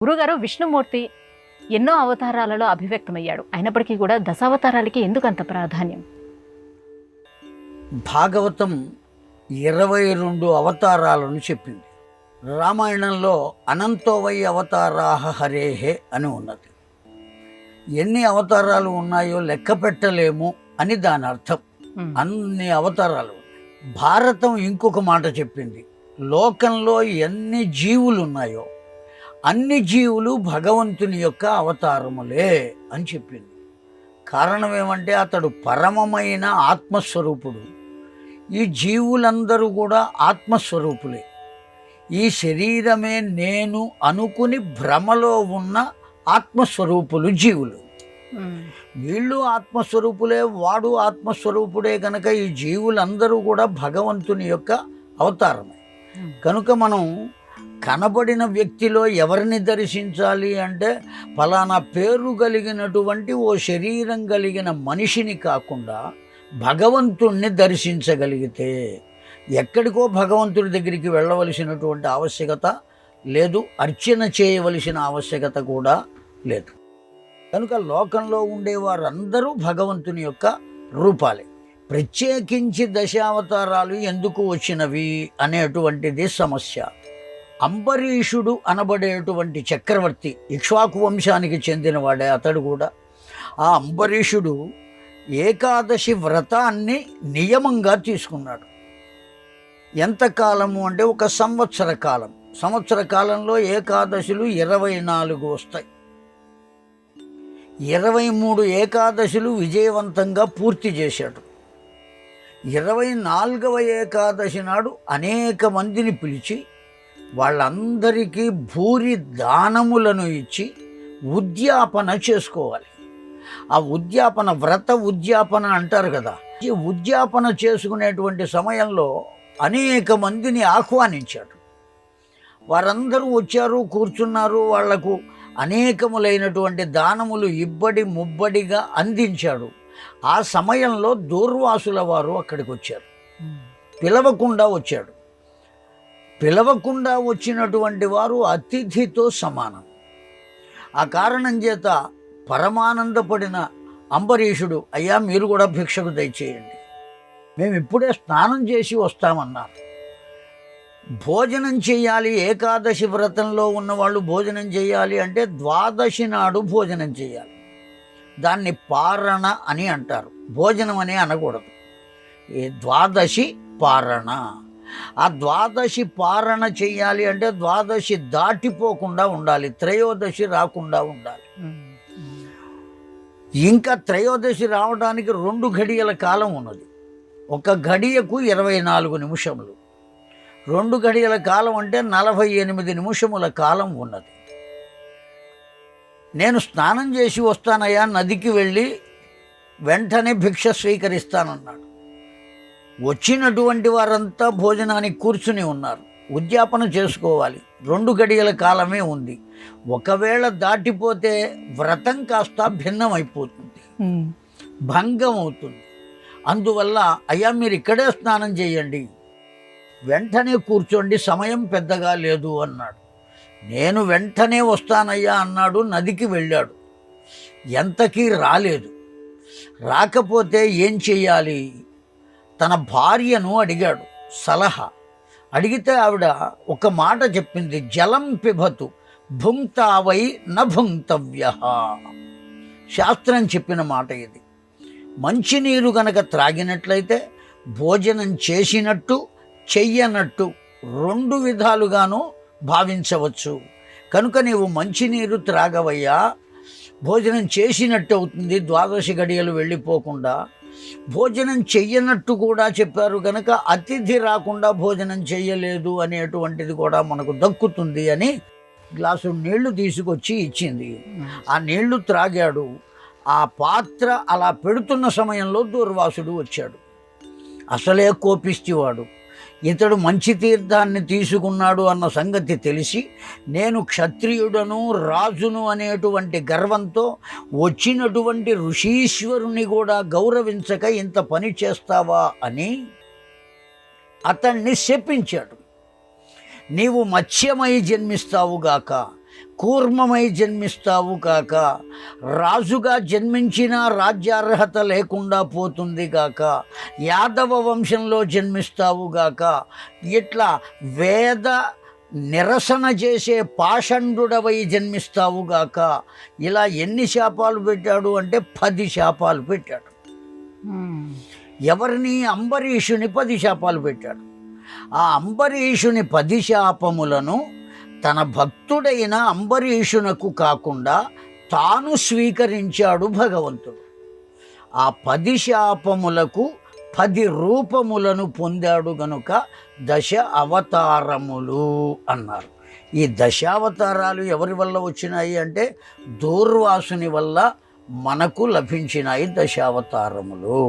గురుగారు విష్ణుమూర్తి ఎన్నో అవతారాలలో అభివ్యక్తమయ్యాడు. అయినప్పటికీ కూడా దశావతారాలకి ఎందుకు అంత ప్రాధాన్యం? భాగవతం 22 అవతారాలను చెప్పింది. రామాయణంలో అనంతోవై అవతారాహ హరేహే అని ఉన్నది. ఎన్ని అవతారాలు ఉన్నాయో లెక్క పెట్టలేము అని దాని అర్థం. అన్ని అవతారాలు ఉన్నాయి. భారతం ఇంకొక మాట చెప్పింది, లోకంలో ఎన్ని జీవులు ఉన్నాయో అన్ని జీవులు భగవంతుని యొక్క అవతారములే అని చెప్పింది. కారణం ఏమంటే అతడు పరమమైన ఆత్మస్వరూపుడు. ఈ జీవులందరూ కూడా ఆత్మస్వరూపులే. ఈ శరీరమే నేను అనుకుని భ్రమలో ఉన్న ఆత్మస్వరూపులు జీవులు. వీళ్ళు ఆత్మస్వరూపులే, వాడు ఆత్మస్వరూపుడే. కనుక ఈ జీవులందరూ కూడా భగవంతుని యొక్క అవతారమే. కనుక మనం కనబడిన వ్యక్తిలో ఎవరిని దర్శించాలి అంటే ఫలానా పేరు కలిగినటువంటి ఓ శరీరం కలిగిన మనిషిని కాకుండా భగవంతుణ్ణి దర్శించగలిగితే ఎక్కడికో భగవంతుడి దగ్గరికి వెళ్ళవలసినటువంటి ఆవశ్యకత లేదు, అర్చన చేయవలసిన ఆవశ్యకత కూడా లేదు. కనుక లోకంలో ఉండేవారందరూ భగవంతుని యొక్క రూపాలే. ప్రత్యేకించి దశావతారాలు ఎందుకు వచ్చినవి అనేటువంటిది సమస్య. అంబరీషుడు అనబడేటువంటి చక్రవర్తి ఇక్ష్వాకు వంశానికి చెందినవాడే అతడు కూడా. ఆ అంబరీషుడు ఏకాదశి వ్రతాన్ని నియమంగా తీసుకున్నాడు. ఎంతకాలము అంటే ఒక సంవత్సర కాలం. సంవత్సర కాలంలో ఏకాదశులు 24 వస్తాయి. 23 ఏకాదశులు విజయవంతంగా పూర్తి చేశాడు. 24వ ఏకాదశి నాడు అనేక మందిని పిలిచి వాళ్ళందరికీ భూరి దానములను ఇచ్చి ఉద్యాపన చేసుకోవాలి. ఆ ఉద్యాపన, వ్రత ఉద్యాపన అంటారు కదా. ఈ ఉద్యాపన చేసుకునేటువంటి సమయంలో అనేక మందిని ఆహ్వానించాడు. వారందరూ వచ్చారు, కూర్చున్నారు. వాళ్లకు అనేకములైనటువంటి దానములు ఇబ్బడి ముబ్బడిగా అందించాడు. ఆ సమయంలో దూర్వాసుల వారు అక్కడికి వచ్చారు. పిలవకుండా వచ్చాడు. పిలవకుండా వచ్చినటువంటి వారు అతిథితో సమానం. ఆ కారణం చేత పరమానందపడిన అంబరీషుడు, అయ్యా మీరు కూడా భిక్షకు దయచేయండి, మేము ఇప్పుడే స్నానం చేసి వస్తామన్నారు. భోజనం చేయాలి, ఏకాదశి వ్రతంలో ఉన్నవాళ్ళు భోజనం చేయాలి అంటే ద్వాదశి నాడు భోజనం చేయాలి. దాన్ని పారణ అని అంటారు, భోజనం అని అనకూడదు. ఈ ద్వాదశి పారణ. ఆ ద్వాదశి పారణ చెయ్యాలి అంటే ద్వాదశి దాటిపోకుండా ఉండాలి, త్రయోదశి రాకుండా ఉండాలి. ఇంకా త్రయోదశి రావడానికి 2 ఘడియల కాలం ఉన్నది. ఒక ఘడియకు 24 నిమిషములు. 2 ఘడియల కాలం అంటే 48 నిమిషముల కాలం ఉన్నది. నేను స్నానం చేసి వస్తానయ్యా, నదికి వెళ్ళి వెంటనే భిక్ష స్వీకరిస్తానన్నాడు. వచ్చినటువంటి వారంతా భోజనానికి కూర్చుని ఉన్నారు. ఉద్యాపన చేసుకోవాలి. 2 ఘడియల కాలమే ఉంది. ఒకవేళ దాటిపోతే వ్రతం కాస్త భిన్నమైపోతుంది, భంగం అవుతుంది. అందువల్ల అయ్యా మీరు ఇక్కడే స్నానం చేయండి, వెంటనే కూర్చోండి, సమయం పెద్దగా లేదు అన్నాడు. నేను వెంటనే వస్తానయ్యా అన్నాడు. నదికి వెళ్ళాడు. ఎంతకీ రాలేదు. రాకపోతే ఏం చెయ్యాలి? తన భార్యను అడిగాడు సలహా. అడిగితే ఆవిడ ఒక మాట చెప్పింది, జలం పిబతు భుంక్తావై న భుంక్తవ్య. శాస్త్రం చెప్పిన మాట ఇది. మంచినీరు గనక త్రాగినట్లయితే భోజనం చేసినట్టు చెయ్యనట్టు 2 విధాలుగాను భావించవచ్చు. కనుక నీవు మంచినీరు త్రాగవయ్యా, భోజనం చేసినట్టు అవుతుంది, ద్వాదశి గడియలు వెళ్ళిపోకుండా. భోజనం చెయ్యనట్టు కూడా చెప్పారు కనుక అతిథి రాకుండా భోజనం చెయ్యలేదు అనేటువంటిది కూడా మనకు దక్కుతుంది అని గ్లాసు నీళ్లు తీసుకొచ్చి ఇచ్చింది. ఆ నీళ్లు త్రాగాడు. ఆ పాత్ర అలా పెడుతున్న సమయంలో దూర్వాసుడు వచ్చాడు. అసలే కోపిష్టివాడు. ఇతడు మంచి తీర్థాన్ని తీసుకున్నాడు అన్న సంగతి తెలిసి, నేను క్షత్రియుడను, రాజును అనేటువంటి గర్వంతో వచ్చినటువంటి ఋషీశ్వరుని కూడా గౌరవించక ఇంత పని చేస్తావా అని అతన్ని శపించాడు. నీవు మత్స్యమై జన్మిస్తావుగాక, కూర్మమై జన్మిస్తావు కాక, రాజుగా జన్మించినా రాజ్యార్హత లేకుండా పోతుంది కాక, యాదవ వంశంలో జన్మిస్తావు గాక, ఇట్లా వేద నిరసన చేసే పాషండుడవై జన్మిస్తావు గాక. ఇలా ఎన్ని శాపాలు పెట్టాడు అంటే 10 శాపాలు పెట్టాడు. ఎవరిని? అంబరీషుని 10 శాపాలు పెట్టాడు. ఆ అంబరీషుని 10 శాపములను తన భక్తుడైన అంబరీషునకు కాకుండా తాను స్వీకరించాడు భగవంతుడు. ఆ 10 శాపములకు 10 రూపములను పొందాడు గనుక 10 అవతారములు అన్నారు. ఈ 10 అవతారాలు ఎవరి వల్ల వచ్చినాయి అంటే దూర్వాసుని వల్ల మనకు లభించినాయి 10 అవతారములు.